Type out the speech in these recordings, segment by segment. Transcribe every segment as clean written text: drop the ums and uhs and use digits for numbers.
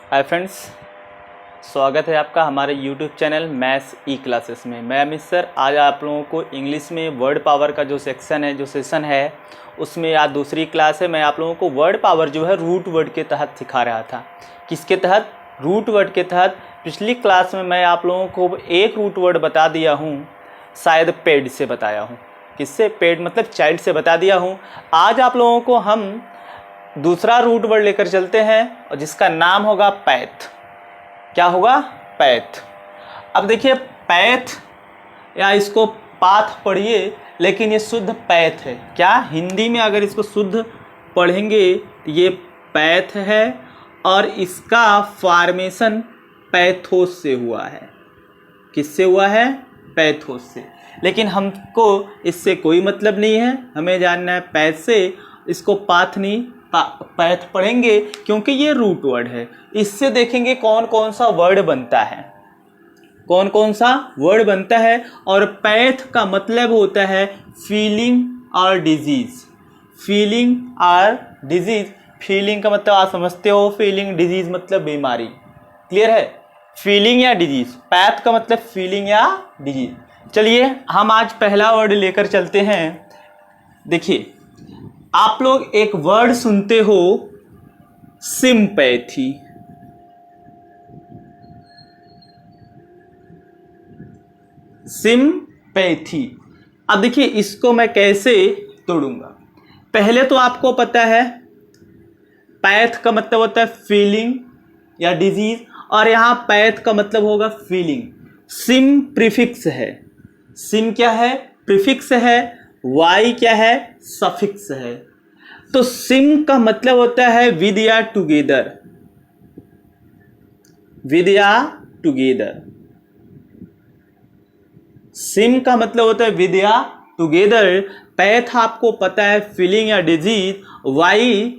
Hi friends, स्वागत है आपका हमारे यूट्यूब चैनल मैथ्स ई क्लासेस में। मैं अमित सर आज आप लोगों को इंग्लिश में वर्ड पावर का जो सेशन है उसमें आज दूसरी क्लास है। मैं आप लोगों को वर्ड पावर जो है रूट वर्ड के तहत सिखा रहा था। किसके तहत? रूट वर्ड के तहत। पिछली क्लास में मैं आप लोगों को एक रूट वर्ड बता दिया हूँ, शायद पेड से बताया हूँ। किससे? पेड मतलब चाइल्ड से बता दिया हूँ। आज आप लोगों को हम दूसरा रूट वर्ड लेकर चलते हैं और जिसका नाम होगा पैथ। क्या होगा? पैथ। अब देखिए, पैथ या इसको पाथ पढ़िए, लेकिन ये शुद्ध पैथ है। क्या? हिंदी में अगर इसको शुद्ध पढ़ेंगे तो ये पैथ है और इसका फॉर्मेशन पैथोस से हुआ है। किससे हुआ है? पैथोस से। लेकिन हमको इससे कोई मतलब नहीं है, हमें जानना है पैथ से। इसको पाथ नहीं, पैथ पढ़ेंगे क्योंकि ये रूट वर्ड है। इससे देखेंगे कौन कौन सा वर्ड बनता है, कौन कौन सा वर्ड बनता है। और पैथ का मतलब होता है फीलिंग और डिजीज। फीलिंग और डिजीज। फीलिंग का मतलब आप समझते हो, फीलिंग, डिजीज मतलब बीमारी। क्लियर है? फीलिंग या डिजीज। पैथ का मतलब फीलिंग या डिजीज। चलिए हम आज पहला वर्ड लेकर चलते हैं। देखिए, आप लोग एक वर्ड सुनते हो सिंपैथी। सिंपैथी। अब देखिए इसको मैं कैसे तोड़ूंगा। पहले तो आपको पता है पैथ का मतलब होता है फीलिंग या डिजीज, और यहां पैथ का मतलब होगा फीलिंग। सिम प्रीफिक्स है। सिम क्या है? प्रीफिक्स है। वाई क्या है? सफिक्स है। तो सिम का मतलब होता है विद या टुगेदर। विद या टुगेदर। सिम का मतलब होता है विद या टुगेदर। पैथ आपको पता है फीलिंग या डिजीज। वाई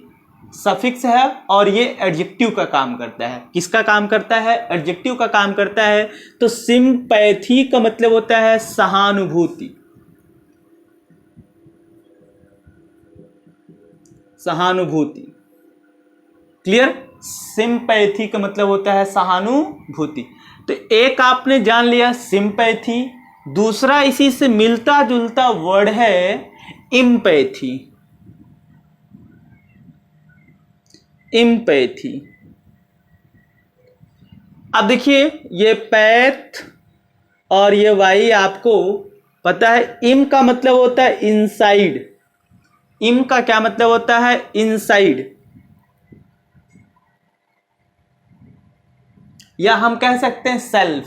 सफिक्स है और ये एडजेक्टिव का काम करता है। किसका काम करता है? एडजेक्टिव का काम करता है। तो सिंपैथी का मतलब होता है सहानुभूति। सहानुभूति। क्लियर? सिंपैथी का मतलब होता है सहानुभूति। तो एक आपने जान लिया सिंपैथी। दूसरा इसी से मिलता जुलता वर्ड है इम्पैथी। इम्पैथी। अब देखिए, ये पैथ और ये वाई आपको पता है। इम का मतलब होता है इनसाइड। इम का क्या मतलब होता है? इनसाइड। या हम कह सकते हैं सेल्फ।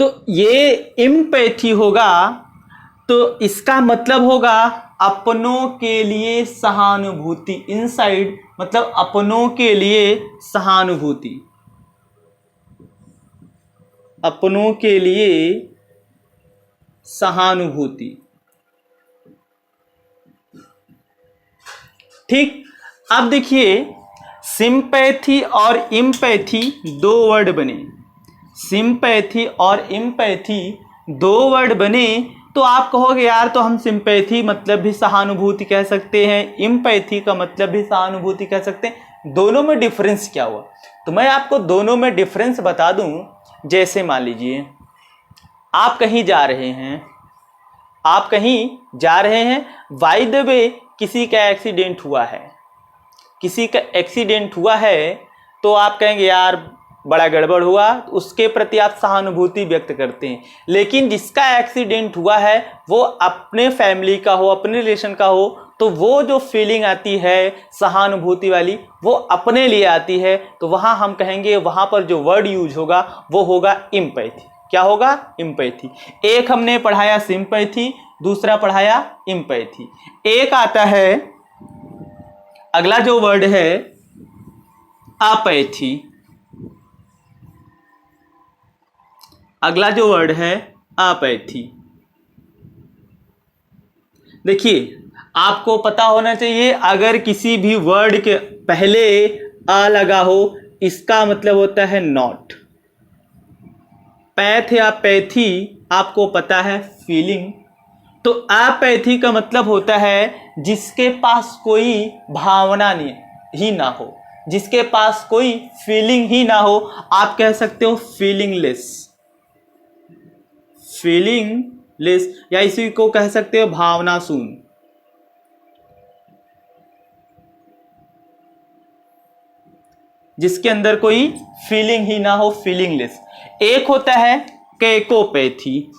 तो ये इम्पैथी होगा तो इसका मतलब होगा अपनों के लिए सहानुभूति। इनसाइड मतलब अपनों के लिए सहानुभूति। अपनों के लिए सहानुभूति। ठीक। अब देखिए, सिंपैथी और इम्पैथी दो वर्ड बने। सिंपैथी और इम्पैथी दो वर्ड बने तो आप कहोगे यार, तो हम सिंपैथी मतलब भी सहानुभूति कह सकते हैं, इम्पैथी का मतलब भी सहानुभूति कह सकते हैं। दोनों में डिफरेंस क्या हुआ? तो मैं आपको दोनों में डिफरेंस बता दूं। जैसे मान लीजिए आप कहीं जा रहे हैं, आप कहीं जा रहे हैं, बाय द वे किसी का एक्सीडेंट हुआ है। किसी का एक्सीडेंट हुआ है तो आप कहेंगे यार बड़ा गड़बड़ हुआ, उसके प्रति आप सहानुभूति व्यक्त करते हैं। लेकिन जिसका एक्सीडेंट हुआ है वो अपने फैमिली का हो, अपने रिलेशन का हो, तो वो जो फीलिंग आती है सहानुभूति वाली, वो अपने लिए आती है। तो वहां हम कहेंगे, वहां पर जो वर्ड यूज होगा वो होगा इम्पैथी। क्या होगा? इम्पैथी। एक हमने पढ़ाया सिंपैथी, दूसरा पढ़ाया इम्पैथी। एक आता है, अगला जो वर्ड है अपैथी। अगला जो वर्ड है अपैथी। देखिए, आपको पता होना चाहिए अगर किसी भी वर्ड के पहले आ लगा हो, इसका मतलब होता है नॉट। पैथ या पैथी आपको पता है फीलिंग। तो अपैथी का मतलब होता है जिसके पास कोई भावना नहीं ही ना हो। जिसके पास कोई फीलिंग ही ना हो, आप कह सकते हो फीलिंगलेस, फीलिंगलेस, या इसी को कह सकते हो भावना शून्य। जिसके अंदर कोई फीलिंग ही ना हो, फीलिंगलेस। एक होता है कैकोपैथी,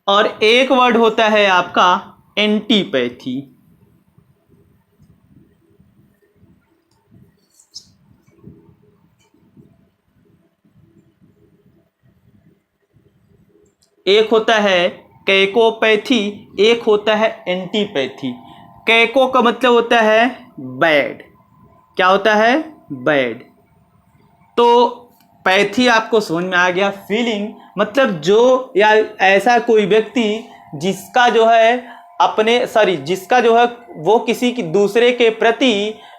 और एक वर्ड होता है आपका एंटीपैथी। एक होता है कैकोपैथी, एक होता है एंटीपैथी। कैको का मतलब होता है बैड, क्या होता है, बैड। तो पैथी आपको समझ में आ गया, फीलिंग मतलब जो, या ऐसा कोई व्यक्ति जिसका जो है जिसका जो है वो किसी की दूसरे के प्रति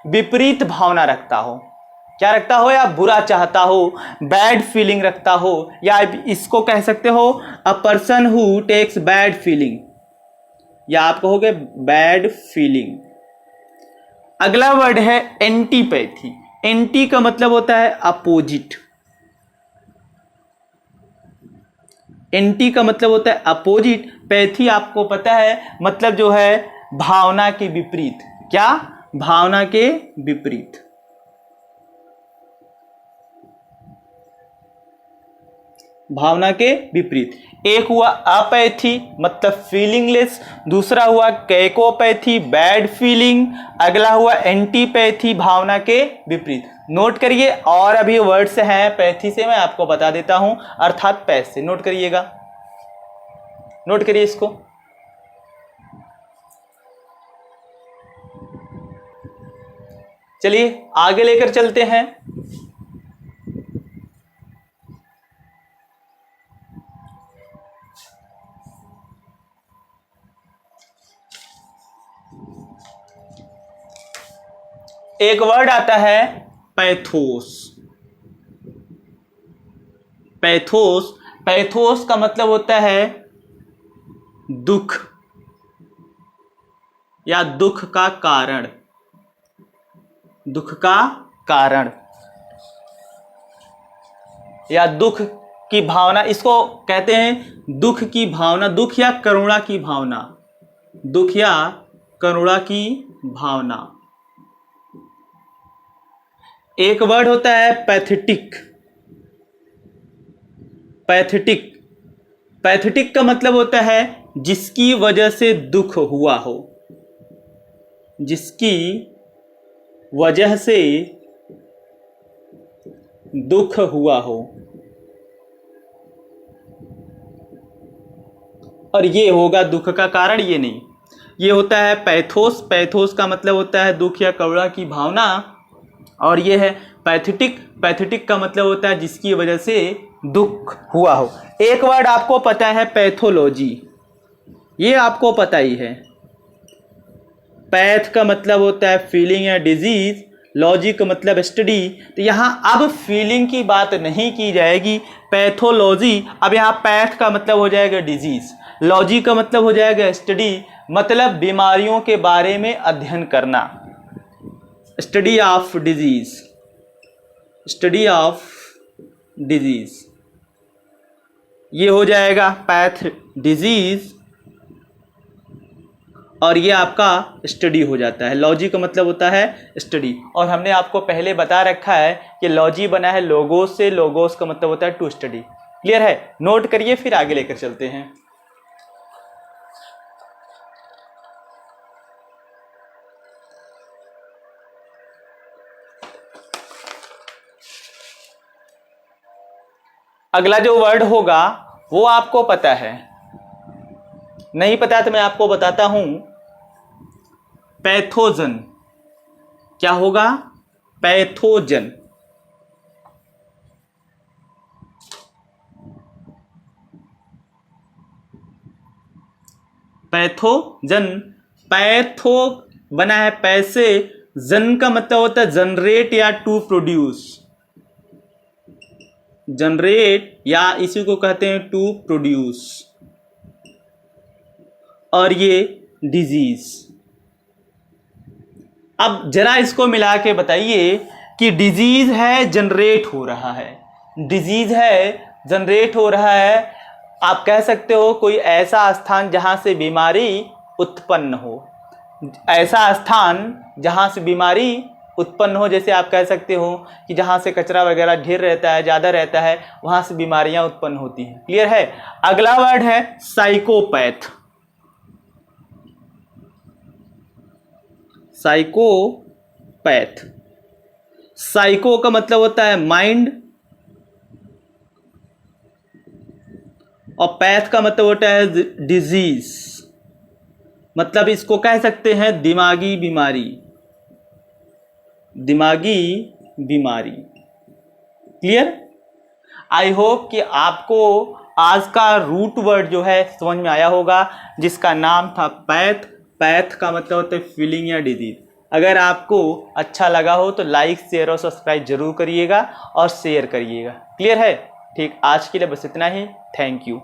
विपरीत भावना रखता हो, क्या रखता हो, या बुरा चाहता हो, बैड फीलिंग रखता हो, या इसको कह सकते हो a person who takes bad feeling, या आप कहोगे बैड फीलिंग। अगला वर्ड है एंटीपैथी। एंटी का मतलब होता है अपोजिट, एंटी का मतलब होता है अपोजिट। पैथी आपको पता है मतलब जो है भावना के विपरीत, क्या, भावना के विपरीत। भावना के विपरीत। एक हुआ अपैथी मतलब फीलिंगलेस, दूसरा हुआ कैकोपैथी बैड फीलिंग, अगला हुआ एंटीपैथी भावना के विपरीत। नोट करिए, और अभी वर्ड्स हैं पैथी से मैं आपको बता देता हूं, अर्थात पैथ से। नोट करिएगा, नोट करिए इसको। चलिए आगे लेकर चलते हैं। एक वर्ड आता है पैथोस। पैथोस, पैथोस का मतलब होता है दुख या दुख का कारण, दुख का कारण या दुख की भावना, इसको कहते हैं दुख की भावना, दुख या करुणा की भावना, दुख या करुणा की भावना। एक वर्ड होता है पैथेटिक। पैथेटिक, पैथेटिक का मतलब होता है जिसकी वजह से दुख हुआ हो, जिसकी वजह से दुख हुआ हो। और ये होगा दुख का कारण, ये नहीं, ये होता है पैथोस। पैथोस का मतलब होता है दुख या करुणा की भावना, और ये है पैथेटिक। पैथेटिक का मतलब होता है जिसकी वजह से दुख हुआ हो। एक वर्ड आपको पता है पैथोलॉजी, ये आपको पता ही है। पैथ का मतलब होता है फीलिंग या डिजीज, लॉजी का मतलब स्टडी। तो यहाँ अब फीलिंग की बात नहीं की जाएगी, पैथोलॉजी। अब यहाँ पैथ का मतलब हो जाएगा डिजीज, लॉजी का मतलब हो जाएगा स्टडी, मतलब बीमारियों के बारे में अध्ययन करना, study of disease, study of disease, ये हो जाएगा पैथ डिजीज, और ये आपका स्टडी हो जाता है। लॉजी का मतलब होता है स्टडी, और हमने आपको पहले बता रखा है कि लॉजी बना है लोगोस से, लोगोस का मतलब होता है टू स्टडी। क्लियर है, नोट करिए, फिर आगे लेकर चलते हैं। अगला जो वर्ड होगा वो आपको पता है, नहीं पता तो मैं आपको बताता हूं। पैथोजन, क्या होगा, पैथोजन। पैथोजन, पैथो बना है पैसे, जन का मतलब होता है जनरेट या टू प्रोड्यूस, जनरेट या इसी को कहते हैं टू प्रोड्यूस। और ये डिजीज। अब जरा इसको मिला के बताइए कि डिजीज है जनरेट हो रहा है, डिजीज है जनरेट हो रहा है। आप कह सकते हो कोई ऐसा स्थान जहां से बीमारी उत्पन्न हो, ऐसा स्थान जहां से बीमारी उत्पन्न हो। जैसे आप कह सकते हो कि जहां से कचरा वगैरह ढेर रहता है, ज़्यादा रहता है, वहां से बीमारियां उत्पन्न होती हैं। क्लियर है। अगला वर्ड है साइकोपैथ। साइकोपैथ, साइको का मतलब होता है माइंड और पैथ का मतलब होता है डिजीज, मतलब इसको कह सकते हैं दिमागी बीमारी, दिमागी बीमारी। क्लियर। आई होप कि आपको आज का रूट वर्ड जो है समझ में आया होगा, जिसका नाम था पैथ। पैथ का मतलब होता है फीलिंग या डिजीज। अगर आपको अच्छा लगा हो तो लाइक शेयर और सब्सक्राइब जरूर करिएगा और शेयर करिएगा। क्लियर है। ठीक, आज के लिए बस इतना ही। Thank you.